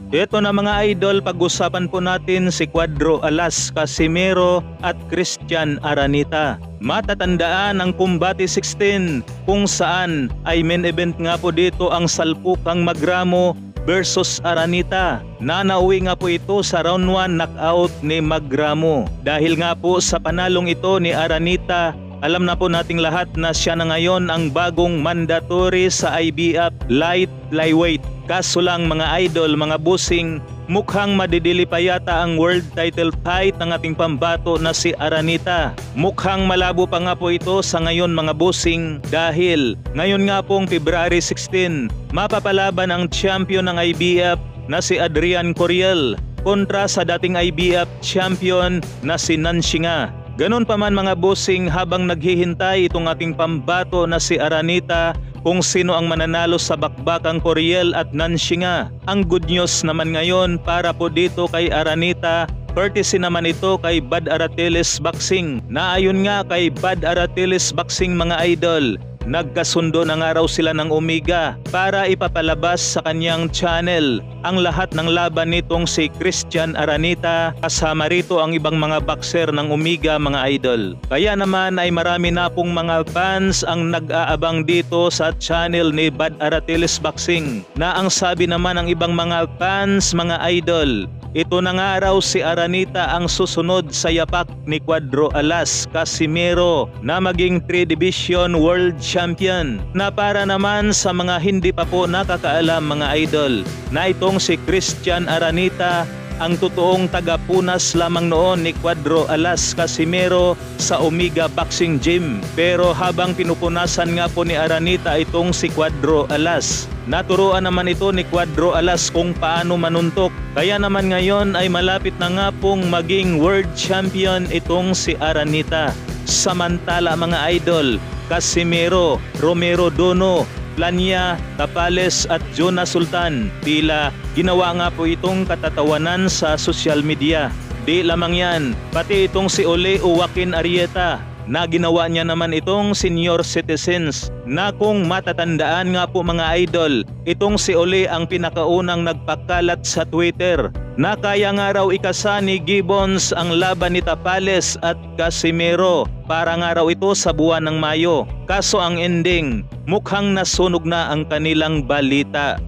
Ito na mga idol, pag-usapan po natin si Cuadro Alas, Casimero at Christian Aranita. Matatandaan ang Combate 16 kung saan ay main event nga po dito ang Salpukang Magramo versus Aranita. Nanauwi nga po ito sa round 1 knockout ni Magramo. Dahil nga po sa panalong ito ni Aranita, alam na po nating lahat na siya na ngayon ang bagong mandatory sa IBF light flyweight. Kaso lang mga idol, mga busing, mukhang madidili pa yata ang world title fight ng ating pambato na si Aranita. Mukhang malabo pa nga po ito sa ngayon mga busing dahil ngayon nga pong February 16, mapapalaban ang champion ng IBF na si Adrian Coriel kontra sa dating IBF champion na si Nanshinga. Ganon pa man mga bossing, habang naghihintay itong ating pambato na si Aranita kung sino ang mananalo sa bakbakang Coriel at Nanshinga. Ang good news naman ngayon para po dito kay Aranita, courtesy naman ito kay Bud Aratiles Boxing. Naayon nga kay Bud Aratiles Boxing mga idol, nagkasundo na nga raw sila ng Omega para ipapalabas sa kanyang channel ang lahat ng laban nitong si Christian Aranita, kasama rito ang ibang mga boxer ng Omega mga idol. Kaya naman ay marami na pong mga fans ang nag-aabang dito sa channel ni Bud Aratiles Boxing, na ang sabi naman ng ibang mga fans mga idol, ito na nga raw si Aranita ang susunod sa yapak ni Cuadro Alas, Casimero na maging 3 Division World Champion. Na para naman sa mga hindi pa po nakakaalam mga idol, na itong si Christian Aranita ang totoong tagapunas lamang noon ni Cuadro Alas Casimero sa Omega Boxing Gym. Pero habang pinupunasan nga po ni Aranita itong si Cuadro Alas, naturuan naman ito ni Cuadro Alas kung paano manuntok. Kaya naman ngayon ay malapit na nga pong maging world champion itong si Aranita. Samantala mga idol, Casimero, Romero Dono, Plania, Tapales at Jonas Sultan, tila ginawa nga po itong katatawanan sa social media. Di lamang yan, pati itong si Ole Joaquin Arrieta na ginawa niya naman itong senior citizens, na kung matatandaan nga po mga idol, itong si Ole ang pinakaunang nagpakalat sa Twitter na kaya nga raw ikasa ni Gibbons ang laban ni Tapales at Casimero para nga raw ito sa buwan ng Mayo. Kaso ang ending, mukhang nasunog na ang kanilang balita.